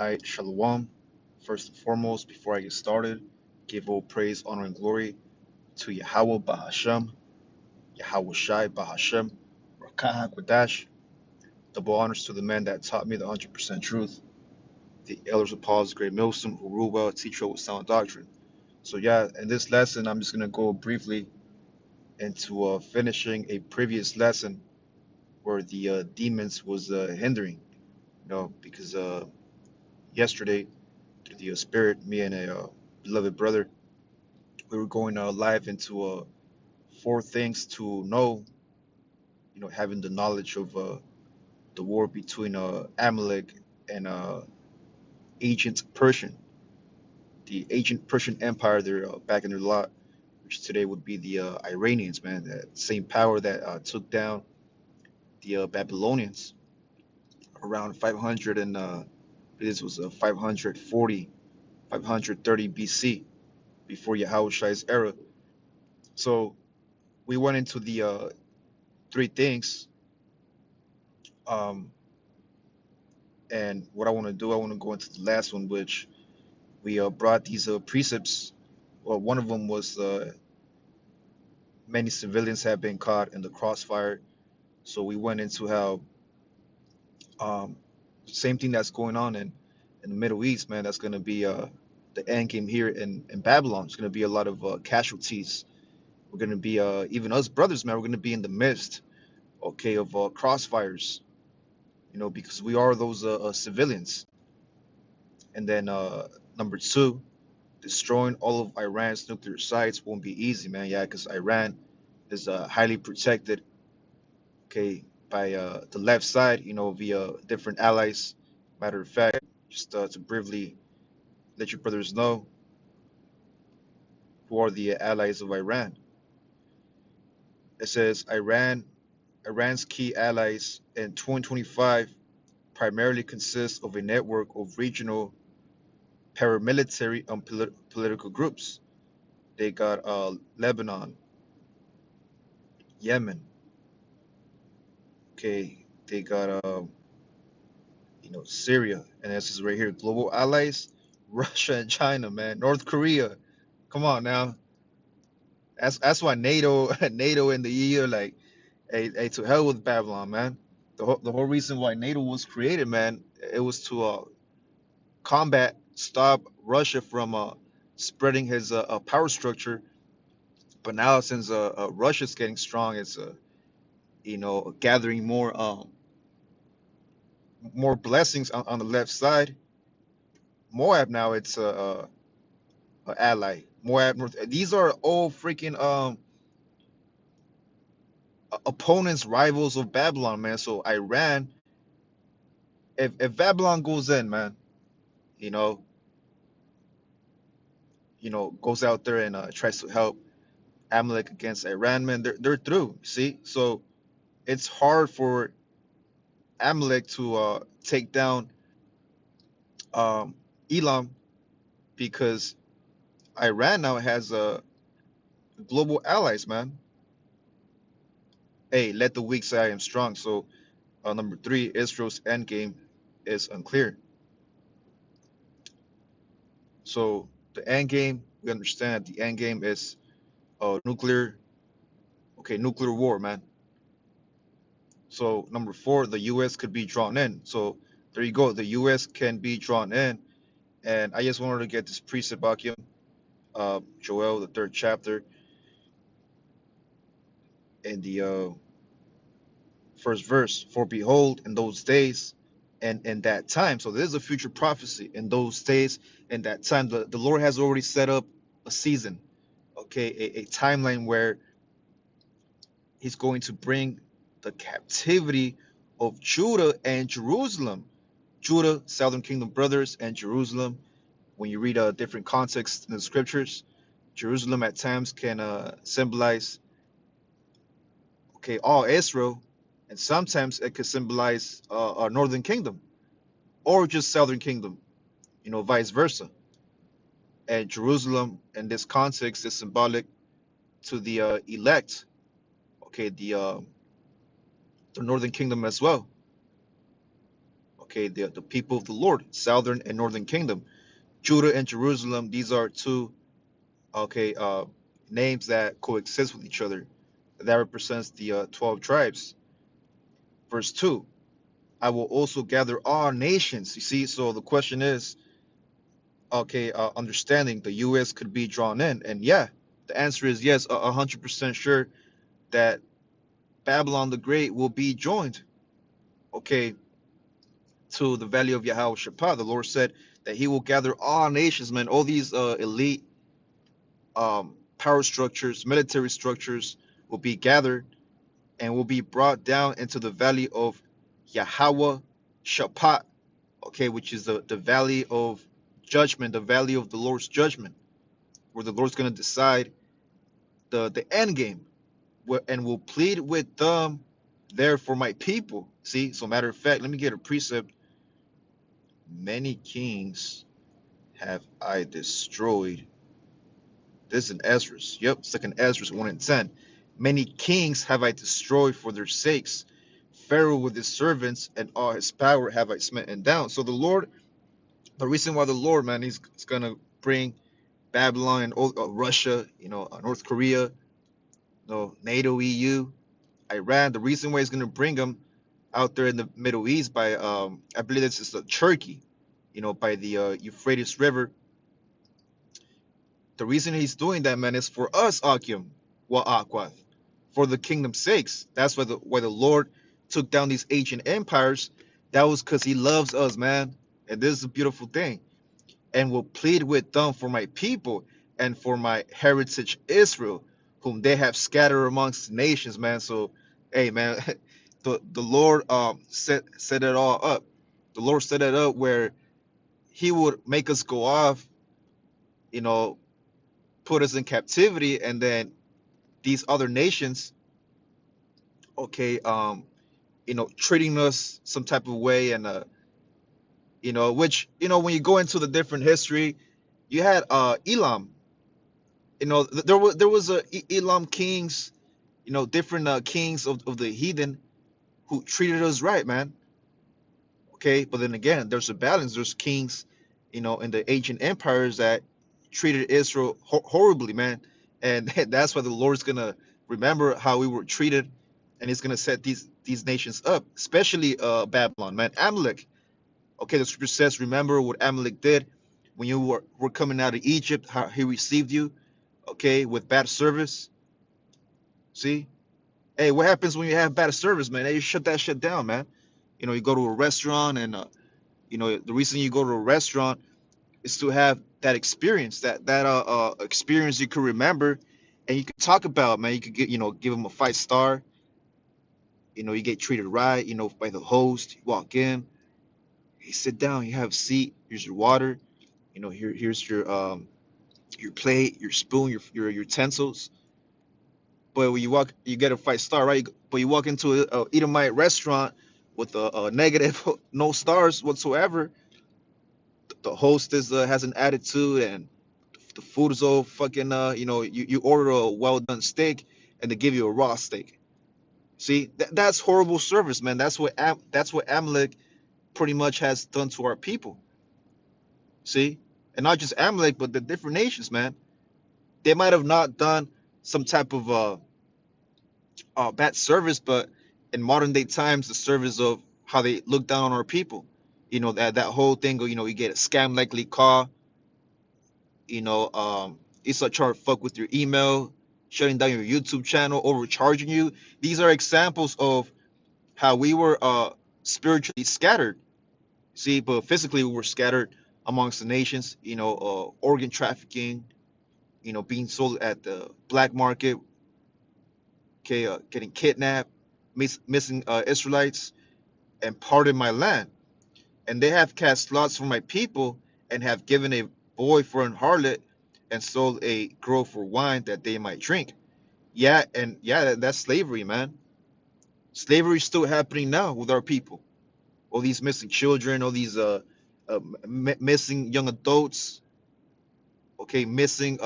Alright, Shalom. First and foremost, before I get started, give all praise, honor, and glory to Yahweh Bahashem, Yahweh Shai Bahashem, Rakah Hakwadash. Double honors to the man that taught me the 100% truth, the elders of Paul's great millstone, who rule well, teach well with sound doctrine. So, yeah, in this lesson, I'm just going to go briefly into finishing a previous lesson where the demons was hindering, because yesterday, through the spirit, me and a beloved brother, we were going live into four things to know, having the knowledge of the war between Amalek and ancient Persian, the ancient Persian Empire. They're back in their lot, which today would be the Iranians, man, that same power that took down the Babylonians around 500 and this was 540, 530 BC, before Yahweh's era. So we went into the three things. Um, And what I want to do, I want to go into the last one, which we brought these precepts. Well, one of them was many civilians have been caught in the crossfire. So we went into how um, same thing that's going on in the Middle East, man. That's going to be the end game here in Babylon. It's going to be a lot of casualties. We're going to be even us brothers, man. We're going to be in the midst, okay, of crossfires, because we are those civilians. And then number two, destroying all of Iran's nuclear sites won't be easy, man. Yeah, because Iran is highly protected, okay, by the left side, via different allies. Matter of fact, just to briefly let your brothers know who are the allies of Iran. It says Iran's key allies in 2025 primarily consist of a network of regional paramilitary and political groups. They got Lebanon, Yemen, okay, they got Syria, and this is right here, global allies, Russia and China, man, North Korea. Come on now, that's why NATO, NATO and the EU are like, hey, to hell with Babylon, man. The whole reason why NATO was created, man, it was to stop Russia from spreading his power structure. But now since Russia's getting strong, it's gathering more blessings on the left side. Moab now it's a ally. Moab, North. These are all freaking opponents, rivals of Babylon, man. So Iran, if Babylon goes in, man, you know, goes out there and tries to help Amalek against Iran, man, they're through. See, so it's hard for Amalek to take down um, Elam because Iran now has global allies, man. Hey, let the weak say I am strong. So number three, Israel's endgame is unclear. So the end game, we understand the end game is nuclear war, man. So number four, the U.S. could be drawn in. So there you go, the U.S. can be drawn in. And I just wanted to get this precept back here, Joel, the third chapter, in the first verse. For behold, in those days and in that time. So this is a future prophecy. In those days and that time, the Lord has already set up a season, okay, a timeline where he's going to bring the captivity of Judah and Jerusalem. Judah, southern kingdom brothers, and Jerusalem. When you read different contexts in the scriptures, Jerusalem at times can symbolize, okay, all Israel, and sometimes it could symbolize a northern kingdom or just southern kingdom, vice versa. And Jerusalem in this context is symbolic to the elect, okay, the northern kingdom as well. Okay, the people of the Lord, southern and northern kingdom. Judah and Jerusalem, these are two, okay, names that coexist with each other. That represents the 12 tribes. Verse 2, I will also gather all nations. You see, so the question is, okay, understanding the U.S. could be drawn in. And yeah, the answer is yes, 100% sure that Babylon the Great will be joined, okay, to the valley of Yahweh Shaphat. The Lord said that he will gather all nations, man, all these elite power structures, military structures will be gathered and will be brought down into the valley of Yahweh Shaphat, okay, which is the valley of judgment, the valley of the Lord's judgment, where the Lord's going to decide the end game, and will plead with them there for my people. See, so matter of fact, let me get a precept. Many kings have I destroyed. This is in Ezra's. Yep, second Ezra's 1 and 10. Many kings have I destroyed for their sakes. Pharaoh with his servants and all his power have I smitten down. So the Lord, the reason why the Lord, man, he's gonna bring Babylon and Russia, North Korea, NATO, EU, Iran. The reason why he's gonna bring them out there in the Middle East by, I believe this is Turkey, by the Euphrates River. The reason he's doing that, man, is for us, Akim, wa Akwath, for the kingdom's sakes. That's why the Lord took down these ancient empires. That was because he loves us, man. And this is a beautiful thing. And will plead with them for my people and for my heritage Israel, whom they have scattered amongst the nations, man. So, hey, man, the Lord set it all up. The Lord set it up where he would make us go off, you know, put us in captivity, and then these other nations, okay, treating us some type of way, and which, when you go into the different history, you had Elam. There was a Elam kings, different kings of the heathen who treated us right, man. Okay, but then again, there's a balance. There's kings, in the ancient empires that treated Israel horribly, man, and that's why the Lord's gonna remember how we were treated, and He's gonna set these nations up, especially Babylon, man. Amalek. Okay, the scripture says, remember what Amalek did when you were coming out of Egypt, how he received you, okay, with bad service. See, hey, what happens when you have bad service, man? Hey, you shut that shit down, man. You go to a restaurant, and the reason you go to a restaurant is to have that experience, that experience you could remember, and you could talk about, man. You could give them a 5 star. You get treated right, by the host. You walk in, you sit down, you have a seat. Here's your water. Here's your plate, your spoon, your utensils. But when you get a 5 star, right? But you walk into a Edomite restaurant with a negative, no stars whatsoever. The hostess has an attitude, and the food is all fucking. You order a well done steak, and they give you a raw steak. See, that's horrible service, man. That's what Amalek pretty much has done to our people. See, and not just Amalek, but the different nations, man. They might have not done some type of bad service, but in modern day times, the service of how they look down on our people. That whole thing of, you get a scam likely call. It's start trying to fuck with your email, shutting down your YouTube channel, overcharging you. These are examples of how we were spiritually scattered. See, but physically we were scattered amongst the nations. Organ trafficking. Being sold at the black market. Okay, getting kidnapped, missing Israelites, and parted my land. And they have cast lots for my people, and have given a boy for an harlot, and sold a girl for wine that they might drink. Yeah, and yeah, that's slavery, man. Slavery is still happening now with our people. All these missing children, all these missing young adults, okay, missing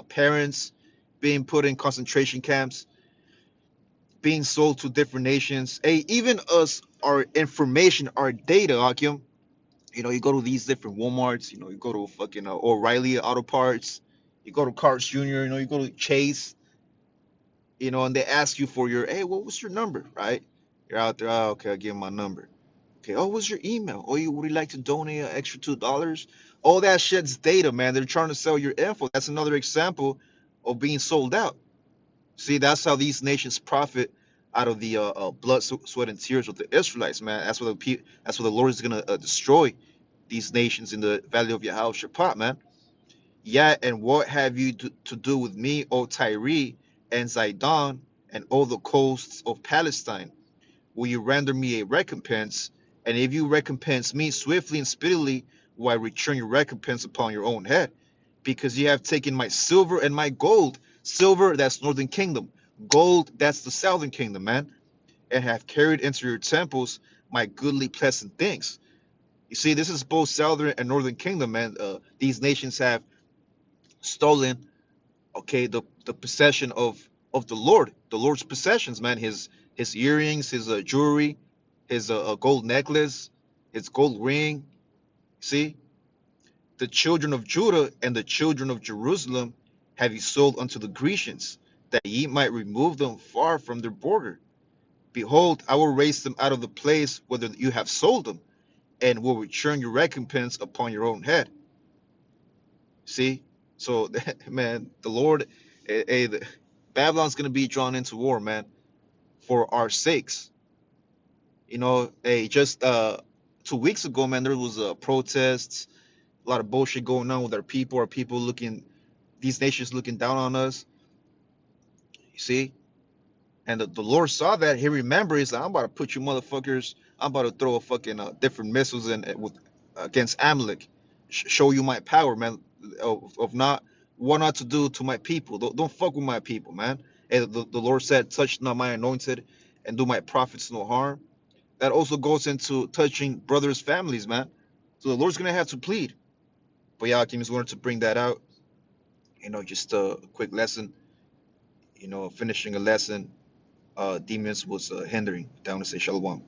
parents, being put in concentration camps, being sold to different nations. Hey, even us our information, our data, Hakim. You go to these different Walmarts, you go to fucking O'Reilly Auto Parts, you go to Carts Jr., you go to Chase, and they ask you for hey, what was your number, right? You're out there, oh, okay, I'll give 'em my number. Okay, oh, what's your email? Oh, would you like to donate an extra $2? All that shit's data, man. They're trying to sell your info. That's another example of being sold out. See, that's how these nations profit out of the blood, sweat, and tears of the Israelites, man. That's what the Lord is gonna destroy these nations in the valley of Yahushua, man. Yeah, and what have you to do with me, O Tyre and Zidon, and all the coasts of Palestine? Will you render me a recompense? And if you recompense me swiftly and speedily, will I return your recompense upon your own head? Because you have taken my silver and my gold. Silver, that's northern kingdom. Gold, that's the southern kingdom, man. And have carried into your temples my goodly pleasant things. You see, this is both southern and northern kingdom, man. These nations have stolen, okay, the possession of the Lord's possessions, man. His earrings, his jewelry, his gold necklace, his gold ring. See, the children of Judah and the children of Jerusalem have ye sold unto the Grecians, that ye might remove them far from their border. Behold, I will raise them out of the place whither you have sold them, and will return your recompense upon your own head. See, so man, the Lord, Babylon's gonna be drawn into war, man, for our sakes. Just 2 weeks ago, man, there was protests, a lot of bullshit going on with our people looking, these nations looking down on us. You see, and the Lord saw that. He remembered. He's like, I'm about to put you motherfuckers. I'm about to throw a fucking different missiles in with against Amalek, show you my power, man. Of not what not to do to my people. Don't fuck with my people, man. And the Lord said, touch not my anointed, and do my prophets no harm. That also goes into touching brothers' families, man. So the Lord's gonna have to plead. But yeah, I just wanted to bring that out. Just a quick lesson. Finishing a lesson. Demons was hindering. Down to say shalom.